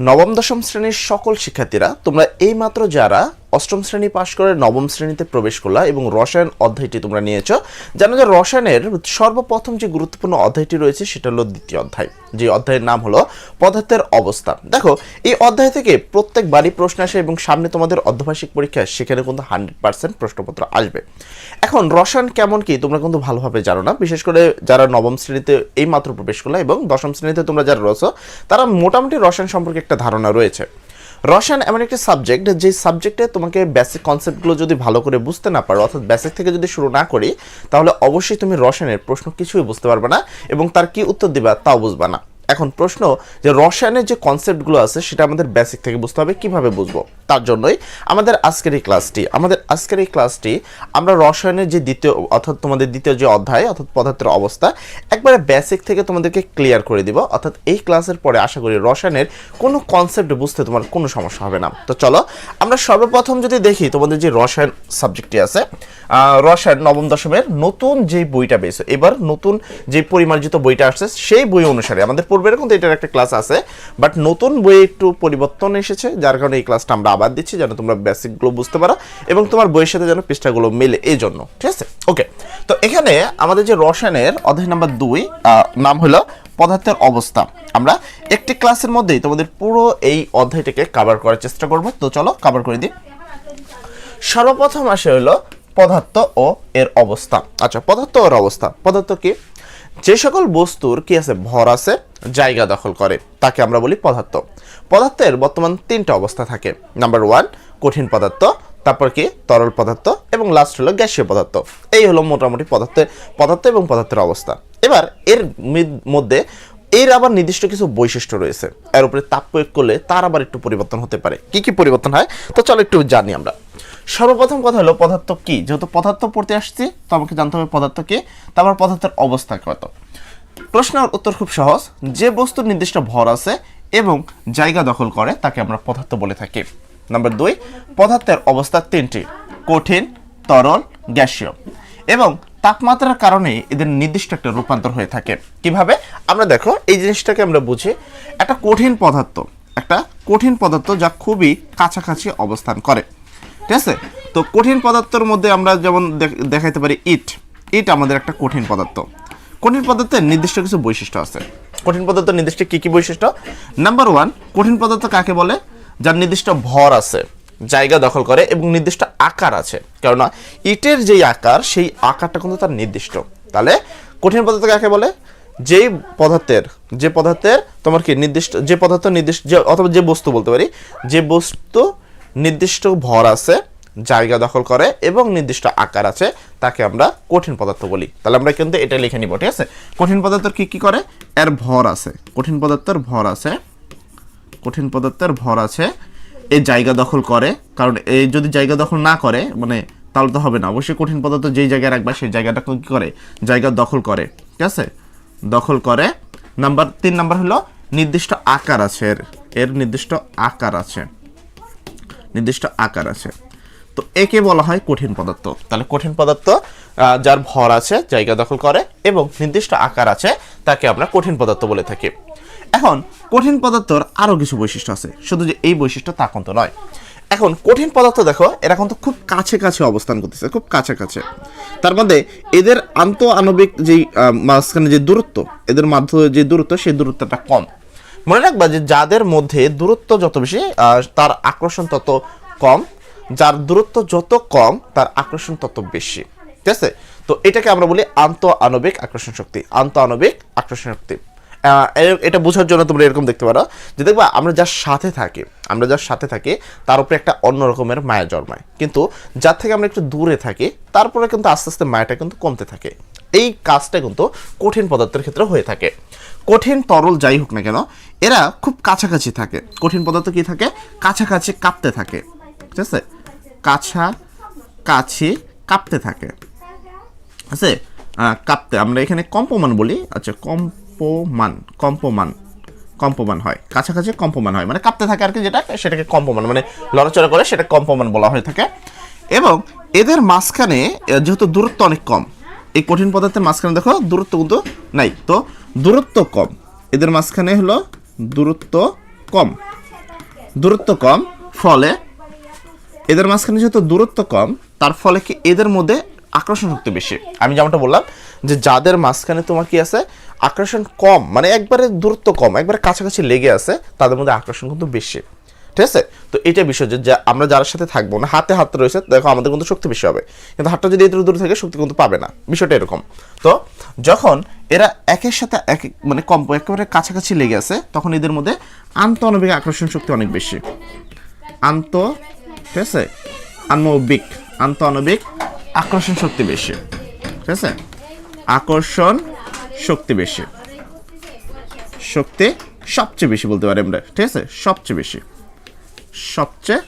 নবম দশম শ্রেণীর সকল শিক্ষার্থীরা তোমরা এইমাত্র যারা অষ্টম শ্রেণী পাশ করে নবম শ্রেণীতে প্রবেশ করলা এবং রসায়ন অধ্যায়টি তোমরা নিয়েছো, জানো যে রসায়নের সর্বপ্রথম যে গুরুত্বপূর্ণ অধ্যায়টি রয়েছে সেটা হলো দ্বিতীয় অধ্যায়, যে অধ্যায়ের নাম হলো পদার্থের অবস্থা। দেখো, এই অধ্যায় থেকে প্রত্যেকবারই প্রশ্ন আসে এবং সামনে তোমাদের অর্ধবার্ষিক পরীক্ষা, সেখানে কিন্তু 100% প্রশ্নপত্র আসবে। এখন রসায়ন কেমন কি তোমরা কিন্তু ভালোভাবে জানো না, বিশেষ করে যারা নবম শ্রেণীতে এইমাত্র প্রবেশ করলা এবং দশম শ্রেণীতে তোমরা যারা রয়েছো তারা মোটামুটি রসায়ন সম্পর্কে একটা ধারণা রয়েছে। রসায়ন এমন একটা সাবজেক্ট যে সাবজেক্টে তোমাকে বেসিক কনসেপ্টগুলো যদি ভালো করে বুঝতে না পারো, অর্থাৎ বেসিক থেকে যদি শুরু না করি, তাহলে অবশ্যই তুমি রসায়নের প্রশ্ন কিছুই বুঝতে পারবে না এবং তার কি উত্তর দিবা তাও বুঝবা না। এখন প্রশ্ন যে রসায়নের যে কনসেপ্টগুলো আছে সেটা আমাদের বেসিক থেকে বুঝতে হবে, কিভাবে বুঝবো? তার জন্যই আমাদের আজকের এই ক্লাসটি আমরা রসায়নের যে দ্বিতীয় অর্থাৎ তোমাদের দ্বিতীয় যে অধ্যায় অর্থাৎ পদার্থের অবস্থা একবারে বেসিক থেকে তোমাদেরকে ক্লিয়ার করে দিব। অর্থাৎ এই ক্লাসের পরে আশা করি রসায়নের কোনো কনসেপ্ট বুঝতে তোমার কোনো সমস্যা হবে না। তো চলো আমরা সর্বপ্রথম যদি দেখি তোমাদের যে রসায়ন সাবজেক্টটি আছে, রসায়ন নবম দশমের নতুন যে বইটা পেয়েছে, এবার নতুন যে পরিমার্জিত বইটা আসছে সেই বই অনুসারে আমাদের পূর্বের কিন্তু এটার একটা ক্লাস আছে, বাট নতুন বইয়ে একটু পরিবর্তন এসেছে, যার কারণে এই ক্লাসটা আমরা আবার দিচ্ছি যেন তোমরা বেসিকগুলো বুঝতে পারো এবং তোমার বইয়ের সাথে যেন পৃষ্ঠাগুলো মেলে, এই জন্য। ঠিক আছে, ওকে। তো এখানে আমাদের যে রসায়নের অধ্যায় নাম্বার 2 নাম হলো পদার্থের অবস্থা। আমরা একটি ক্লাসের মধ্যেই তোমাদের পুরো এই অধ্যায়টাকে কভার করার চেষ্টা করব। তো চলো কভার করে দিই। সর্বপ্রথম আসে হলো পদার্থ ও এর অবস্থা। আচ্ছা, পদার্থ ও এর অবস্থা। পদার্থ কি? যে সকল বস্তুর কি আছে, ভর আছে, জায়গা দখল করে, তাকে আমরা বলি পদার্থ। পদার্থের বর্তমান 3টা অবস্থা থাকে। নাম্বার 1 কঠিন পদার্থ, তারপর কি তরল পদার্থ, এবং লাস্ট হলো গ্যাসীয় পদার্থ। এই হলো মোটামুটি পদার্থ এবং পদার্থের অবস্থা। এবার এর মধ্যে এর আবার নির্দিষ্ট কিছু বৈশিষ্ট্য রয়েছে, এর উপরে তাপ প্রয়োগ করলে তার আবার একটু পরিবর্তন হতে পারে। কি কি পরিবর্তন হয় তো চলো একটু জানি আমরা। সর্বপ্রথম কথা হলো পদার্থ কি। যেহেতু পদার্থ পড়তে আসছি তো আমাকে জানতে হবে পদার্থ কি, তারপর পদার্থের অবস্থা কত। প্রশ্নের উত্তর খুব সহজ, যে বস্তুর নির্দিষ্ট ভর আছে এবং জায়গা দখল করে তাকে আমরা পদার্থ বলে থাকি। নাম্বার 2 পদার্থের অবস্থা 3টি, কঠিন, তরল, গ্যাসীয়, এবং তাপমাত্রার কারণে এদের নির্দিষ্ট একটা রূপান্তর হয়ে থাকে। কিভাবে? আমরা দেখো এই জিনিসটাকে আমরা বুঝি, একটা কঠিন পদার্থ যা খুবই কাছাকাছি অবস্থান করে। ঠিক আছে, তো কঠিন পদার্থের মধ্যে আমরা যেমন দেখাইতে পারি ইট আমাদের একটা কঠিন পদার্থ। কঠিন পদার্থের নির্দিষ্ট কিছু বৈশিষ্ট্য আছে। কঠিন পদার্থের নির্দিষ্ট কি কি বৈশিষ্ট্য? নাম্বার 1 কঠিন পদার্থ কাকে বলে? যার নির্দিষ্ট ভর আছে, জায়গা দখল করে এবং নির্দিষ্ট আকার আছে। কেননা ইটের যেই আকার সেই আকারটা কিন্তু তার নির্দিষ্ট। তাহলে কঠিন পদার্থ কাকে বলে? যে পদার্থের তোমার কি নির্দিষ্ট, যে পদার্থ নির্দিষ্ট, অথবা যে বস্তু বলতে পারি, যে বস্তু নির্দিষ্ট ভর আছে, জায়গা দখল করে এবং নির্দিষ্ট আকার আছে, তাকে আমরা কঠিন পদার্থ বলি। তাহলে আমরা কিন্তু এটা লিখে নিব। ঠিক আছে, কঠিন পদার্থের কি করে? এর ভর আছে, কঠিন পদার্থের ভর আছে, এই জায়গা দখল করে। কারণ এই যদি জায়গা দখল না করে মানে তাহলে তো হবে না, অবশ্যই কঠিন পদার্থ যেই জায়গায় রাখবা সেই জায়গাটা কি করে? জায়গা দখল করে। ঠিক আছে, দখল করে। নাম্বার 3 নাম্বার হলো নির্দিষ্ট আকার আছে, এর নির্দিষ্ট আকার আছে। তো একে বলা হয় কঠিন পদার্থ। তাহলে কঠিন পদার্থ যার ভর আছে, জায়গা দখল করে এবং নির্দিষ্ট আকার আছে, তাকে আমরা কঠিন পদার্থ বলে থাকি। এখন কঠিন পদার্থের আরো কিছু বৈশিষ্ট্য আছে, শুধু যে এই বৈশিষ্ট্য তা কিন্তু নয়। এখন কঠিন পদার্থ দেখো এরা কিন্তু খুব কাছে অবস্থান করতেছে, খুব কাছে। তার মধ্যে এদের আন্তঃআণবিক যেই মাঝখানে যে দূরত্ব, এদের মাধ্যমে যে দূরত্ব, সেই দূরত্বটা কম। মনে রাখবা যে যাদের মধ্যে দূরত্ব যত বেশি তার আকর্ষণ তত কম, যার দূরত্ব যত কম তার আকর্ষণ তত বেশি। ঠিক আছে, তো এটাকে আমরা বলি আন্তঃআণবিক আকর্ষণ শক্তি। এটা বোঝার জন্য তোমরা এরকম দেখতে পারো যে দেখবা আমরা যার সাথে থাকি তার উপরে একটা অন্য রকমের মায়া জন্মায়, কিন্তু যার থেকে আমরা একটু দূরে থাকি তারপরে কিন্তু আস্তে আস্তে মায়াটা কিন্তু কমতে থাকে। এই কাজটা কিন্তু কঠিন পদার্থের ক্ষেত্রে হয়ে থাকে। কঠিন তরল যাই হোক না কেন এরা খুব কাছাকাছি থাকে। কঠিন পদার্থ কি থাকে? কাছাকাছি কাঁপতে থাকে। ঠিক আছে, কাছাকাছি কাঁপতে থাকে। আছে কাঁপতে আমরা এখানে কম্পমান বলি। আচ্ছা, কম্পমান হয়, কাছাকাছি কম্পমান হয়, মানে কাঁপতে থাকে আর কি, সেটাকে কম্পমান মানে লড়াচড়া করে, সেটা কম্পমান বলা হয়ে থাকে। এবং এদের মাঝখানে যেহেতু দূরত্ব অনেক কম, এই কঠিন পদার্থের মাঝখানে দেখো দূরত্ব কিন্তু নাই, তো দূরত্ব কম, এদের মাঝখানে হলো দূরত্ব কম। দূরত্ব কম, ফলে এদের মাঝখানে যেহেতু দূরত্ব কম, তার ফলে কি এদের মধ্যে আকর্ষণ শক্তি বেশি। আমি যেমনটা বললাম যে যাদের মাঝখানে তোমার কি আছে, আকর্ষণ কম, মানে একবারে দূরত্ব কম, একবারে কাছাকাছি লেগে আছে, তাদের মধ্যে আকর্ষণ কিন্তু বেশি। ঠিক আছে, তো এটা বিষয় যে আমরা যার সাথে থাকবো না, হাতে হাত রয়েছে, দেখো আমাদের কিন্তু শক্তি বেশি হবে, কিন্তু হাতটা যদি এদের দূরে থাকে শক্তি কিন্তু পাবে না, বিষয়টা এরকম। তো যখন এরা একের সাথে এক মানে কম একেবারে কাছাকাছি লেগে আছে, তখন এদের মধ্যে আন্তঃআণবিক আকর্ষণ শক্তি অনেক বেশি। ঠিক আছে, আন্তঃআণবিক আকর্ষণ শক্তি বেশি। ঠিক আছে, আকর্ষণ শক্তি বেশি, শক্তি সবচেয়ে বেশি বলতে পারি আমরা। ঠিক আছে, সবচেয়ে বেশি, সবচেয়ে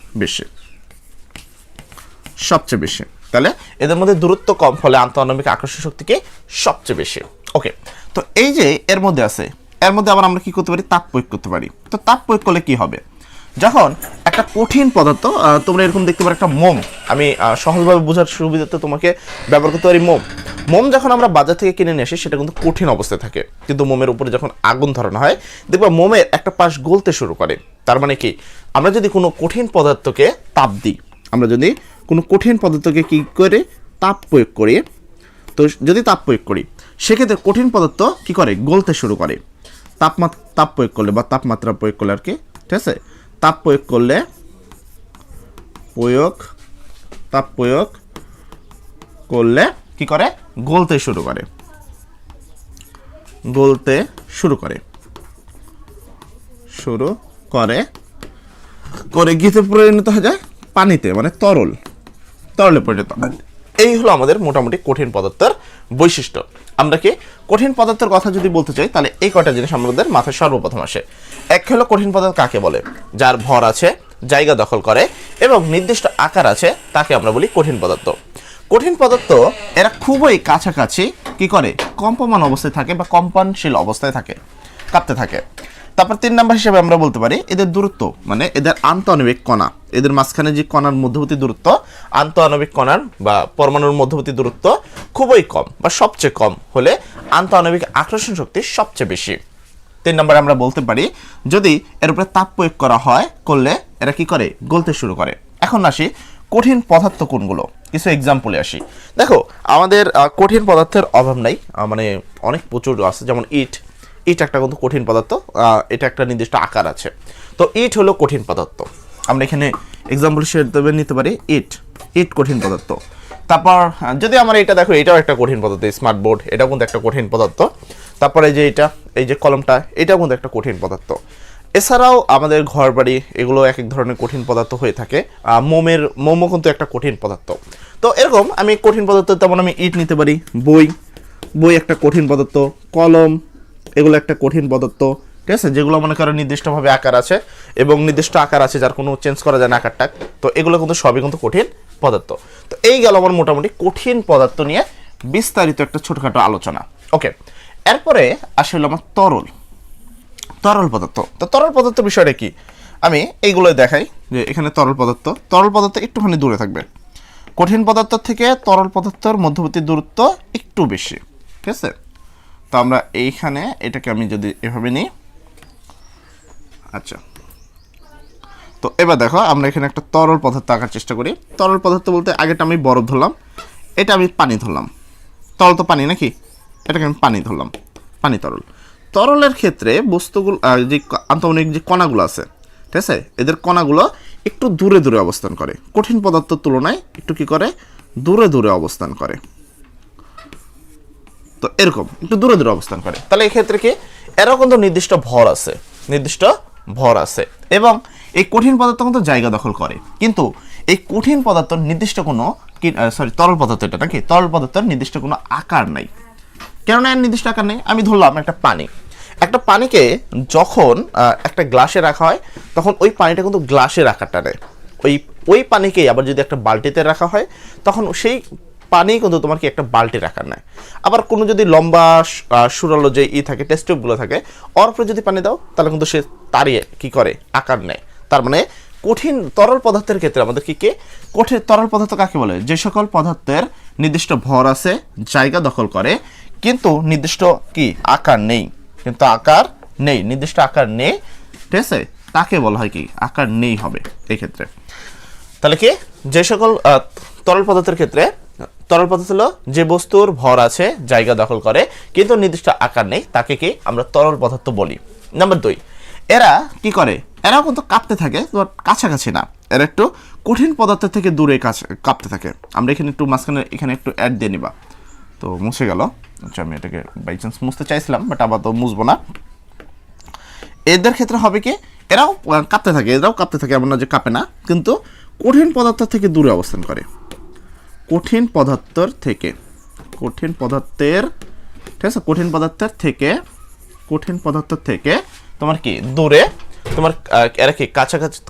বেশি। তাহলে এদের মধ্যে দূরত্ব কম, ফলে আন্তঃআণবিক আকর্ষণ শক্তি কি সবচেয়ে বেশি। ওকে, তো এই যে এর মধ্যে আছে, এর মধ্যে আবার আমরা কি করতে পারি, তাপ প্রয়োগ করতে পারি। তো তাপ প্রয়োগ করলে কি হবে, যখন একটা কঠিন পদার্থ, তোমরা এরকম দেখতে পারো একটা মোম, আমি সহজভাবে বোঝার সুবিধাতে তোমাকে ব্যবহার করতে পারি মোম যখন আমরা বাজার থেকে কিনে নিয়ে আসি, সেটা কিন্তু কঠিন অবস্থায় থাকে, কিন্তু মোমের উপরে যখন আগুন ধরানো হয়, দেখবা মোমের একটা পাশ গলতে শুরু করে। তার মানে কি, আমরা যদি কোনো কঠিন পদার্থকে তাপ দিই, আমরা যদি কোনো কঠিন পদার্থকে কি করে তাপ প্রয়োগ করি, তো যদি তাপ প্রয়োগ করি, সেক্ষেত্রে কঠিন পদার্থ কি করে, গলতে শুরু করে। তাপ প্রয়োগ করলে বা তাপমাত্রা প্রয়োগ করলে আর কি। ঠিক আছে, তাপ প্রয়োগ করলে তাপ প্রয়োগ করলে কি করে, গলতে শুরু করে, গিয়ে পরিণত হয়ে যায় পানিতে, মানে তরলে পরিণত হয়। এই হলো আমাদের মোটামুটি কঠিন পদার্থের বৈশিষ্ট্য। আমরা কি কঠিন পদার্থের কথা যদি বলতে চাই, তাহলে এই কয়টা জিনিস আমাদের মাথায় সর্বপ্রথম আসে। এক হলো কঠিন পদার্থ কাকে বলে, যার ভর আছে, জায়গা দখল করে এবং নির্দিষ্ট আকার আছে, তাকে আমরা বলি কঠিন পদার্থ। কঠিন পদার্থ এরা খুবই কাছাকাছি কি করে, কম্পমান অবস্থায় থাকে বা কম্পনশীল অবস্থায় থাকে, কাঁপতে থাকে। তারপর 3 নাম্বার হিসেবে আমরা বলতে পারি এদের দূরত্ব, মানে এদের আন্তঃআণবিক কণা, এদের মাঝখানে যে কণার মধ্যবর্তী দূরত্ব, আন্তঃআণবিক কণার বা পরমাণুর মধ্যবর্তী দূরত্ব খুবই কম বা সবচেয়ে কম হলে আন্তঃআণবিক আকর্ষণ শক্তি সবচেয়ে বেশি। 3 নম্বরে আমরা বলতে পারি যদি এর উপরে তাপ প্রয়োগ করা হয়, করলে এরা কি করে, গলতে শুরু করে। এখন আসি কঠিন পদার্থ কোনগুলো, কিছু এক্সাম্পলে আসি। দেখো আমাদের কঠিন পদার্থের অভাব নাই, মানে অনেক প্রচুর আছে, যেমন ইট একটা কিন্তু কঠিন পদার্থ, এটা একটা নির্দিষ্ট আকার আছে। তো ইট হলো কঠিন পদার্থ, আমরা এখানে এক্সাম্পল হিসেবে নিতে পারি ইট কঠিন পদার্থ। তারপর যদি আমরা এটা দেখো, এটাও একটা কঠিন পদার্থ, স্মার্ট বোর্ড এটাও কিন্তু একটা কঠিন পদার্থ। তারপরে এই যে কলমটা, এটাও কিন্তু একটা কঠিন পদার্থ। এছাড়াও আমাদের ঘর বাড়ি এগুলো এক এক ধরনের কঠিন পদার্থ হয়ে থাকে। মোমও কিন্তু একটা কঠিন পদার্থ। তো এরকম আমি কঠিন পদার্থ, তেমন আমি ইট নিতে পারি, বই একটা কঠিন পদার্থ, কলম এগুলো একটা কঠিন পদার্থ। ঠিক আছে, যেগুলো মনে করো নির্দিষ্টভাবে আকার আছে এবং নির্দিষ্ট আকার আছে, যার কোনো চেঞ্জ করা যায় না আকারটা, তো এগুলো কিন্তু সবই কিন্তু কঠিন পদার্থ। তো এই গেল আমার মোটামুটি কঠিন পদার্থ নিয়ে বিস্তারিত একটা ছোটখাটো আলোচনা। ওকে, এরপরে আসলে আমার তরল পদার্থ। তো তরল পদার্থ বিষয়টা কি, আমি এইগুলো দেখাই যে এখানে তরল পদার্থ একটুখানি দূরে থাকবে, কঠিন পদার্থ থেকে তরল পদার্থের মধ্যবর্তী দূরত্ব একটু বেশি। ঠিক আছে, তো আমরা এইখানে এটাকে আমি যদি এভাবে নিই, আচ্ছা, তো এবার দেখো আমরা এখানে একটা তরল পদার্থ আঁকার চেষ্টা করি। তরল পদার্থ বলতে আগেটা আমি বরফ ধরলাম, এটা আমি পানি ধরলাম, তরল তো পানি নাকি, এটাকে আমি পানি ধরলাম, পানি তরলের ক্ষেত্রে বস্তুগুলো যে আন্তঃআণবিক যে কণাগুলো আছে, ঠিক আছে, এদের কণাগুলো একটু দূরে দূরে অবস্থান করে, কঠিন পদার্থের তুলনায় একটু কি করে, দূরে দূরে অবস্থান করে। তো এরকম একটু দূরে দূরে অবস্থান করে, তাহলে এই ক্ষেত্রে কি এরও কিন্তু নির্দিষ্ট ভর আছে এবং এই কঠিন পদার্থ কিন্তু জায়গা দখল করে, কিন্তু এই কঠিন পদার্থ নির্দিষ্ট কোনো তরল পদার্থ, এটা নাকি তরল পদার্থের নির্দিষ্ট কোনো আকার নাই। কেননা এর নির্দিষ্ট আকার নেই, আমি ধরলাম একটা পানিকে যখন একটা গ্লাসে রাখা হয়, তখন ওই পানিটা কিন্তু গ্লাসের আকারটা নেয়। ওই পানিকেই আবার যদি একটা বালতিতে রাখা হয়, তখন সেই পানি কিন্তু তোমার কি একটা বালতির আকার নেয়। আবার কোনো যদি লম্বা সুরালো যে থাকে, টেস্ট টিউবগুলো থাকে, ওর উপরে যদি পানি দাও, তাহলে কিন্তু সে তাড়িয়ে কি করে, আকার নেয়। তার মানে কঠিন তরল পদার্থের ক্ষেত্রে আমাদের কি কঠিন তরল পদার্থ কাকে বলে, যে সকল পদার্থের নির্দিষ্ট ভর আছে, জায়গা দখল করে, কিন্তু নির্দিষ্ট কি আকার নেই, নির্দিষ্ট আকার নেই, ঠিক আছে, তাকে বলা হয় কি আকার নেই হবে এই ক্ষেত্রে। তাহলে কি যে সকল তরল পদার্থের ক্ষেত্রে তরল পদার্থ হলো যে বস্তুর ভর আছে, জায়গা দখল করে কিন্তু নির্দিষ্ট আকার নেই, তাকে কি আমরা তরল পদার্থ বলি। নাম্বার 2, এরা কি করে, এরাও কিন্তু কাঁপতে থাকে, কাছাকাছি না, এরা একটু কঠিন পদার্থের থেকে দূরে কাঁপতে থাকে। আমরা এখানে একটু মাঝখানে এখানে একটু অ্যাড দিয়ে নিবা, তো মুছে গেল। আচ্ছা, আমি এটাকে বাই চান্স মুছতে চাইছিলাম, বাট আবার তো মুছবো না। এদের ক্ষেত্রে হবে কি, এরাও কাঁপতে থাকে, এরাও কাঁপতে থাকে, এমন না যে কাঁপে না, কিন্তু কঠিন পদার্থ থেকে দূরে অবস্থান করে। কঠিন পদার্থের থেকে, কঠিন পদার্থের, ঠিক আছে, কঠিন পদার্থের থেকে তোমার কি দূরে, তোমার এরা কি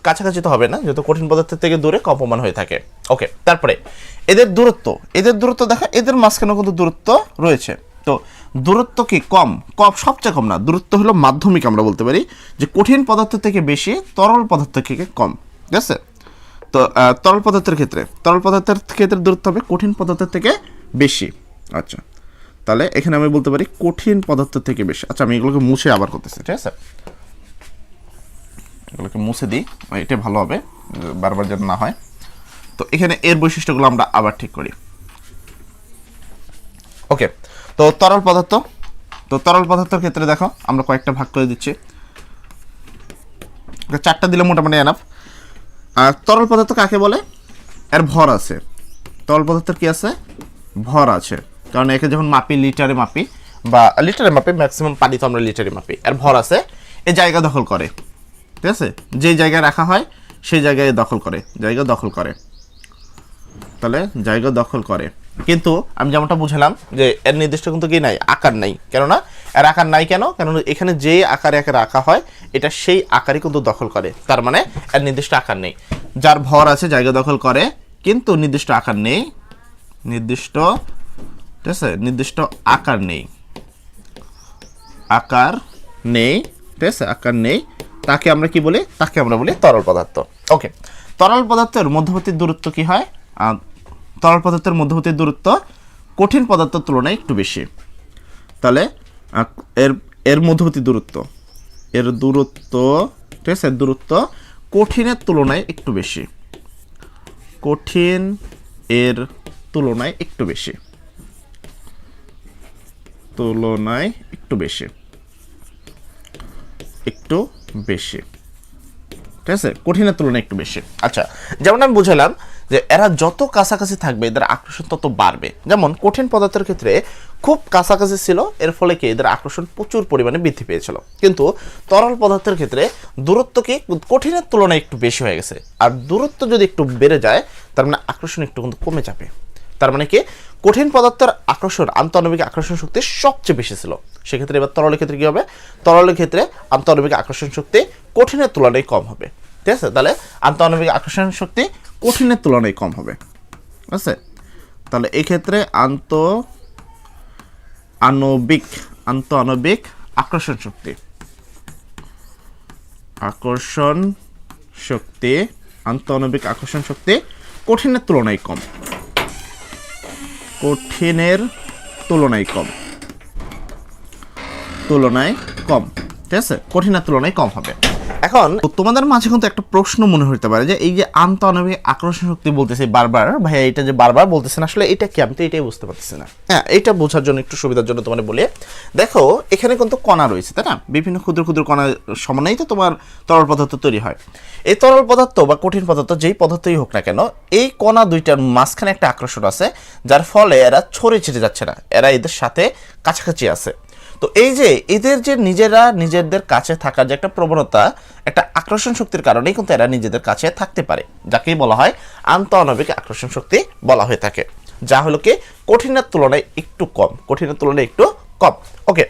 কাছাকাছি তো হবে না, যেহেতু কঠিন পদার্থের থেকে দূরে কম্পমান হয়ে থাকে। ওকে, তারপরে এদের দূরত্ব দেখা, এদের মাঝখানে কিন্তু দূরত্ব রয়েছে। তো দূরত্ব কি কম, সবচেয়ে কম না, দূরত্ব হলো মাধ্যমিক। আমরা বলতে পারি যে কঠিন পদার্থ থেকে বেশি, তরল পদার্থ থেকে কম, ঠিক আছে। তো তরল পদার্থের ক্ষেত্রে দূরত্ব হবে কঠিন পদার্থের থেকে বেশি। আচ্ছা, তাহলে এখানে আমি বলতে পারি কঠিন পদার্থ থেকে বেশি। আচ্ছা, আমি এগুলোকে মুছে আবার করতেছি, ঠিক আছে, এগুলোকে মুছে দিই, এটা ভালো হবে, বারবার যেন না হয়। তো এখানে এর বৈশিষ্ট্যগুলো আমরা আবার ঠিক করি। ওকে, তো তরল পদার্থের ক্ষেত্রে দেখো আমরা কয়েকটা ভাগ করে দিচ্ছি, 4টা দিলে মোটামুটি এনাফ। আর তরল পদার্থ কাকে বলে, এর ভর আছে, তরল পদার্থের কি আছে, ভর আছে, কারণ একে যখন মাপি লিটারে মাপি, ম্যাক্সিমাম পানি তো আমরা লিটারে মাপি, এর ভর আছে, এই জায়গা দখল করে, ঠিক আছে, যে জায়গায় রাখা হয় সেই জায়গায় জায়গা দখল করে, তাহলে জায়গা দখল করে। কিন্তু আমি যেমনটা বুঝলাম যে এর নির্দিষ্ট কিন্তু কি নাই, আকার নাই, কেননা এর আকার নাই কেন, কারণ এখানে যে আকারে রাখা হয় এটা সেই আকারই কিন্তু দখল করে, তার মানে এর নির্দিষ্ট আকার নেই। যার ভর আছে জায়গা দখল করে, কিন্তু নির্দিষ্ট আকার নেই, ঠিক আছে, নির্দিষ্ট আকার নেই, ঠিক আছে, আকার নেই, তাকে আমরা কি বলি, তাকে আমরা বলি তরল পদার্থ। ওকে, তরল পদার্থের মধ্যবর্তী দূরত্ব কি হয়, তরল পদার্থের মধ্যবর্তী দূরত্ব কঠিন পদার্থের তুলনায় একটু বেশি। তাহলে এর মধ্যবর্তী দূরত্ব, ঠিক আছে, দূরত্ব কঠিনের তুলনায় একটু বেশি, কঠিন এর তুলনায় একটু বেশি, ঠিক আছে, কঠিনের তুলনায় একটু বেশি। আচ্ছা, যেমন আমি বুঝালাম যে এরা যত কাছাকাছি থাকবে এদের আকর্ষণ তত বাড়বে। যেমন কঠিন পদার্থের ক্ষেত্রে খুব কাছাকাছি ছিল, এর ফলে কি এদের আকর্ষণ প্রচুর পরিমাণে বৃদ্ধি পেয়েছিল, কিন্তু তরল পদার্থের ক্ষেত্রে দূরত্ব কি কঠিনের তুলনায় একটু বেশি হয়ে গেছে, আর দূরত্ব যদি একটু বেড়ে যায় তার মানে আকর্ষণ একটু কিন্তু কমে যাবে। তার মানে কি কঠিন পদার্থের আকর্ষণ, আন্তঃআণবিক আকর্ষণ শক্তি সবচেয়ে বেশি ছিল, সেক্ষেত্রে এবার তরলের ক্ষেত্রে কি হবে, তরলের ক্ষেত্রে আন্তঃআণবিক আকর্ষণ শক্তি কঠিনের তুলনায় কম হবে, ঠিক আছে। তাহলে আন্তঃআণবিক আকর্ষণ শক্তি কঠিনের তুলনায় কম হবে, ঠিক আছে। তাহলে এই ক্ষেত্রে আন্তঃআণবিক আকর্ষণ শক্তি, আন্তঃআণবিক আকর্ষণ শক্তি কঠিনের তুলনায় কম, ঠিক আছে, কঠিনের তুলনায় কম হবে। এখন তোমাদের মাঝে কিন্তু একটা প্রশ্ন মনে হতে পারে যে এই যে আন্তঃআণবিক আকর্ষণ শক্তি বলতেছে বারবার, ভাইয়া এটা যে বারবার বলতেছেন আসলে এটা কি, আমি তো এটাই বুঝতে পারতেছি না। হ্যাঁ, এটা বোঝার জন্য একটু সুবিধার জন্য তোমাদের বলি, দেখো এখানে কিন্তু কণা রয়েছে, তাই না, বিভিন্ন ক্ষুদ্র ক্ষুদ্র কণার সমন্বয়েই তো তোমার তরল পদার্থ তৈরি হয়। এই তরল পদার্থ বা কঠিন পদার্থ যেই পদার্থই হোক না কেন, এই কণা দুইটার মাঝখানে একটা আকর্ষণ আছে, যার ফলে এরা ছড়িয়ে ছিটে যাচ্ছে না, এরা এদের সাথে কাছাকাছি আছে। তো এই যে এদের যে নিজেদের কাছে থাকার যে একটা প্রবণতা, একটা আকর্ষণ শক্তির কারণেই কিন্তু এরা নিজেদের কাছে থাকতে পারে, যাকেই বলা হয় আন্তঃআণবিক আকর্ষণ শক্তি বলা হয়ে থাকে, যা হলো কি কঠিনের তুলনায় একটু কম। ওকে,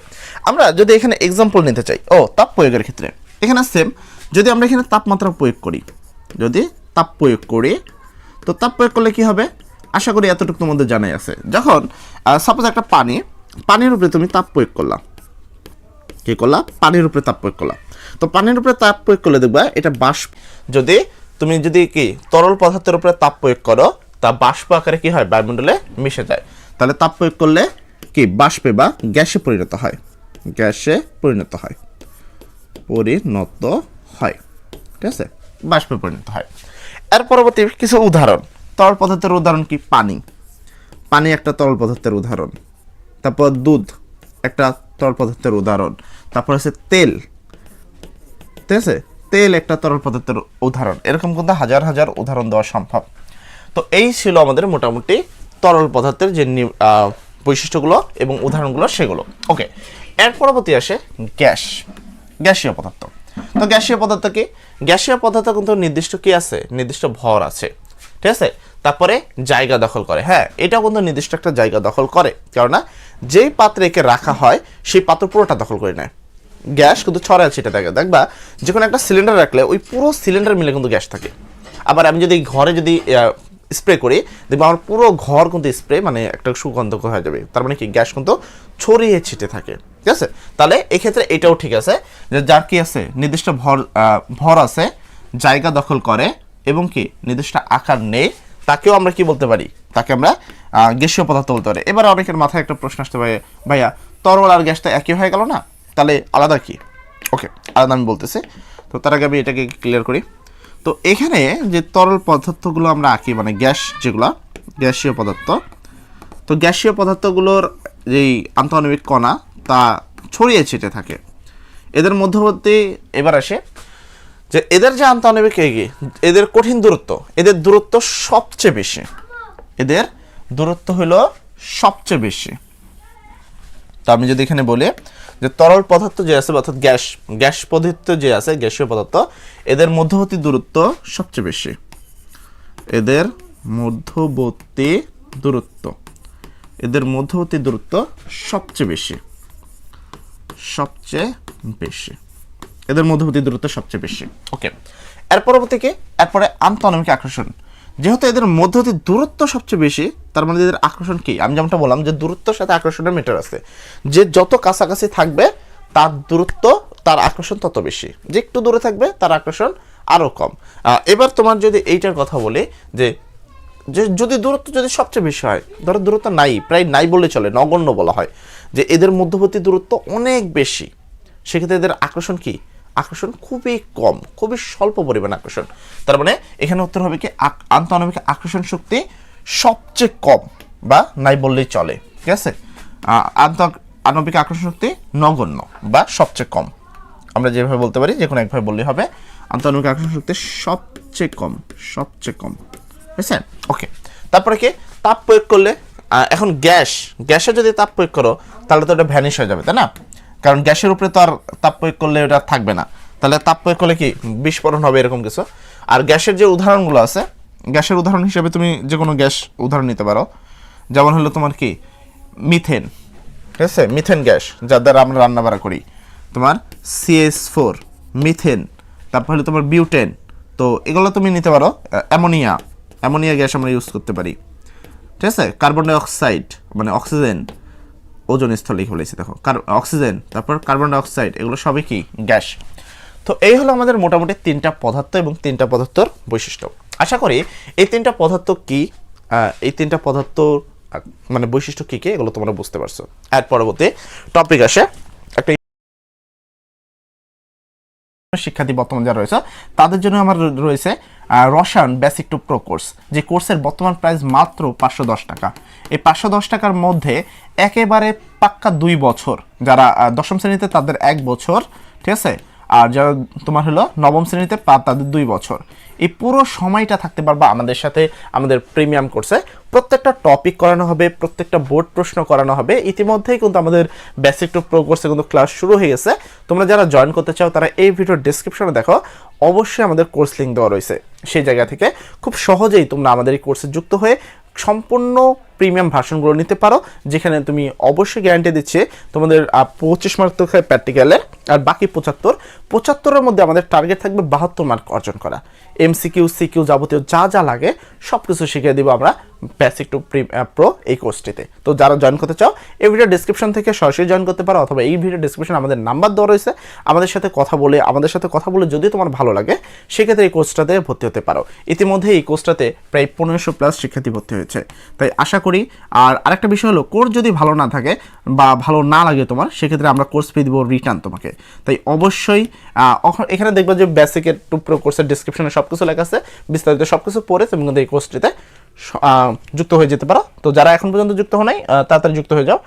আমরা যদি এখানে এক্সাম্পল নিতে চাই, তাপ প্রয়োগের ক্ষেত্রে এখানে সেম, যদি আমরা এখানে তাপমাত্রা প্রয়োগ করি, তো তাপ প্রয়োগ করলে কি হবে, আশা করি এতটুকু তোমাদের জানাই আছে। যখন সাপোজ একটা পানির উপরে তুমি তাপ প্রয়োগ করলা, পানির উপরে তাপ প্রয়োগ করলা, তো পানির উপরে তাপ প্রয়োগ করলে দেখবা এটা বাষ্প, তুমি যদি কি তরল পদার্থের উপরে তাপ প্রয়োগ করো, তা বাষ্প আকারে কি হয়, বায়ুমণ্ডলে মিশে যায়। তাহলে তাপ প্রয়োগ করলে কি বাষ্পে বা গ্যাসে পরিণত হয়, ঠিক আছে, বাষ্পে পরিণত হয়। এর পরবর্তী কিছু উদাহরণ, তরল পদার্থের উদাহরণ কি? পানি, পানি একটা তরল পদার্থের উদাহরণ। তারপর দুধ একটা তরল পদার্থের উদাহরণ। তারপর হচ্ছে তেল, ঠিক আছে, তেল একটা তরল পদার্থের উদাহরণ। এরকম কিন্তু হাজার হাজার উদাহরণ দেওয়া সম্ভব। তো এই ছিল আমাদের মোটামুটি তরল পদার্থের যে বৈশিষ্ট্যগুলো এবং উদাহরণগুলো সেগুলো। ওকে, এর পরবর্তী আসে গ্যাস, গ্যাসীয় পদার্থ। তো গ্যাসীয় পদার্থ কি? গ্যাসীয় পদার্থ কিন্তু নির্দিষ্ট কি আছে, নির্দিষ্ট ভর আছে, ঠিক আছে। তারপরে জায়গা দখল করে, হ্যাঁ এটাও কিন্তু নির্দিষ্ট একটা জায়গা দখল করে, কেননা যেই পাত্রে একে রাখা হয় সেই পাত্র পুরোটা দখল করে নেয়। গ্যাস কিন্তু ছড়ায় ছিটে থাকে, দেখবা যে কোনো একটা সিলিন্ডার রাখলে ওই পুরো সিলিন্ডার মিলে কিন্তু গ্যাস থাকে। আবার আমি যদি ঘরে যদি স্প্রে করি, দেখবো আমার পুরো ঘর কিন্তু স্প্রে মানে একটা সুগন্ধ হয়ে যাবে। তার মানে কি গ্যাস কিন্তু ছড়িয়ে ছিটে থাকে, ঠিক আছে। তাহলে এক্ষেত্রে এটাও ঠিক আছে যে যার কি আছে, নির্দিষ্ট ভর আছে, জায়গা দখল করে এবং কি নির্দিষ্ট আকার নেই, তাকেও আমরা কি বলতে পারি, তাকে আমরা গ্যাসীয় পদার্থ বলতে পারি। এবার অনেকের মাথায় একটা প্রশ্ন আসতে পারে, ভাইয়া তরল আর গ্যাসটা একই হয়ে গেল না, তাহলে আলাদা কি? ওকে, আলাদা আমি বলতেছি। তো তার আগে আমি এটাকে ক্লিয়ার করি। তো এখানে যে তরল পদার্থগুলো আমরা আঁকি, মানে গ্যাস যেগুলো গ্যাসীয় পদার্থ, তো গ্যাসীয় পদার্থগুলোর যেই আন্তঃআণবিক কণা তা ছড়িয়ে ছিটে থাকে এদের মধ্যবর্তী। এবার আসে যে এদের যে আন্তঃআণবিক এদের কঠিন দূরত্ব, এদের দূরত্ব সবচেয়ে বেশি, এদের দূরত্ব হলো সবচেয়ে বেশি। তো আমি যদি এখানে বলি যে তরল পদার্থ যে আছে অর্থাৎ গ্যাস পদার্থ যে আছে, গ্যাসীয় পদার্থ, এদের মধ্যবর্তী দূরত্ব সবচেয়ে বেশি, এদের মধ্যবর্তী দূরত্ব, এদের মধ্যবর্তী দূরত্ব সবচেয়ে বেশি, সবচেয়ে বেশি, এদের মধ্যবর্তী দূরত্ব সবচেয়ে বেশি। ওকে, এর পরবর্তী কি? এরপরে আন্তঃআণবিক আকর্ষণ। যেহেতু এদের মধ্যবর্তী দূরত্ব সবচেয়ে বেশি, তার মানে এদের আকর্ষণ কি? আমি যেমনটা বললাম যে দূরত্বের সাথে আকর্ষণের মিটার আছে, যে যত কাছাকাছি থাকবে তার দূরত্ব, তার আকর্ষণ তত বেশি, যে একটু দূরে থাকবে তার আকর্ষণ আরও কম। এবার তোমার যদি এইটার কথা বলি যে যদি দূরত্ব যদি সবচেয়ে বেশি হয়, ধরো দূরত্ব নাই, প্রায় নাই বললে চলে, নগণ্য বলা হয়, যে এদের মধ্যবর্তী দূরত্ব অনেক বেশি, সেক্ষেত্রে এদের আকর্ষণ কি? আকর্ষণ খুবই কম, খুবই স্বল্প পরিমাণ আকর্ষণ। তার মানে এখানে উত্তর হবে কি আন্তঃআণবিক আকর্ষণ শক্তি সবচেয়ে কম বা নাই বললেই চলে, ঠিক আছে। আণবিক আকর্ষণ শক্তি নগণ্য বা সবচেয়ে কম, আমরা যেভাবে বলতে পারি, যে কোনো একভাবে বললেই হবে। আন্তঃআণবিক আকর্ষণ শক্তি সবচেয়ে কম, সবচেয়ে কম, বুঝছেন? ওকে, তারপরে কি? তাপ প্রয়োগ করলে, এখন গ্যাসে যদি তাপ প্রয়োগ করো তাহলে তো ওটা ভ্যানিশ হয়ে যাবে, তাই না? কারণ গ্যাসের উপরে তো আর তাপ প্রয়োগ করলে ওটা থাকবে না, তাহলে তাপ প্রয়োগ করলে কি বিস্ফোরণ হবে, এরকম কিছু। আর গ্যাসের যে উদাহরণগুলো আছে, গ্যাসের উদাহরণ হিসেবে তুমি যে কোনো গ্যাস উদাহরণ নিতে পারো, যেমন হলো তোমার কি মিথেন, ঠিক আছে, মিথেন গ্যাস যার দ্বারা আমরা রান্না বাড়া করি, তোমার CH4 মিথেন, তারপর হলো তোমার বিউটেন। তো এগুলো তুমি নিতে পারো। অ্যামোনিয়া গ্যাস আমরা ইউজ করতে পারি, ঠিক আছে। কার্বন ডাই অক্সাইড মানে অক্সিজেন, ওজোন স্থল লিখে বলেছি, দেখো অক্সিজেন, তারপর কার্বন ডাই অক্সাইড, এগুলো সবই কি গ্যাস। তো এই হলো আমাদের মোটামুটি 3টা পদার্থ এবং 3টা পদার্থর বৈশিষ্ট্য। আশা করি এই 3টা পদার্থ কি, এই 3টা পদার্থ মানে বৈশিষ্ট্য কি কি, এগুলো তোমরা বুঝতে পারছো। এর পরবর্তী টপিক আসে একটা শিক্ষার্থী বর্তমান যারা রয়েছে তাদের জন্য আমার রয়েছে রসায়ন বেসিক টু প্রো কোর্স, যে কোর্সের বর্তমান প্রাইস মাত্র 510 টাকা। এই 510 টাকার মধ্যে একেবারে পাক্কা 2 বছর, যারা 10ম শ্রেণীতে তাদের 1 বছর, ঠিক আছে, আর যারা তোমার হলো 9ম শ্রেণীতে তাদের 2 বছর। এই পুরো সময়টা থাকতে পারবা আমাদের সাথে, আমাদের প্রিমিয়াম কোর্সে। প্রত্যেকটা টপিক করানো হবে, প্রত্যেকটা বোর্ড প্রশ্ন করানো হবে। ইতিমধ্যেই কিন্তু আমাদের বেসিক টু প্রো কোর্সে কিন্তু ক্লাস শুরু হয়ে গেছে। তোমরা যারা জয়েন করতে চাও তারা এই ভিডিওর ডেসক্রিপশনে দেখো, অবশ্যই আমাদের কোর্স লিঙ্ক দেওয়া রয়েছে। সেই জায়গা থেকে খুব সহজেই তোমরা আমাদের এই কোর্সে যুক্ত হয়ে সম্পূর্ণ প্রিমিয়াম ভার্সনগুলো নিতে পারো, যেখানে তুমি অবশ্যই গ্যারান্টি দিচ্ছে তোমাদের 25 মার্ক তো প্র্যাকটিক্যালের, আর বাকি 75-এর মধ্যে আমাদের টার্গেট থাকবে 72 মার্ক অর্জন করা। MCQ CQ যাবতীয় যা যা লাগে সব কিছু শিখিয়ে দিব আমরা বেসিক টু প্রো এই কোর্সটিতে। তো যারা জয়েন করতে চাও এই ভিডিও ডেসক্রিপশন থেকে সরাসরি জয়েন করতে পারো, অথবা এই ভিডিও ডেসক্রিপশনে আমাদের নাম্বার দেওয়া রয়েছে, আমাদের সাথে কথা বলে যদি তোমার ভালো লাগে সেক্ষেত্রে এই কোর্সটাতে ভর্তি হতে পারো। ইতিমধ্যে এই কোর্সটাতে প্রায় 1500+ শিক্ষার্থী ভর্তি হয়েছে, তাই আশা করি করি। আর আরেকটা বিষয় হলো কোর্স যদি ভালো না থাকে বা ভালো না লাগে তোমার, সেক্ষেত্রে আমরা কোর্স ফি দিব রিটার্ন তোমাকে। তাই অবশ্যই এখানে দেখবে যে বেসিকের টু প্রো কোর্সের ডিসক্রিপশনে সব কিছু লেখা আছে, বিস্তারিত সব কিছু পড়ে তুমি কিন্তু এই কোর্সটিতে যুক্ত হয়ে যেতে পারো। তো যারা এখন পর্যন্ত যুক্ত হও নাই তাড়াতাড়ি যুক্ত হয়ে যাও।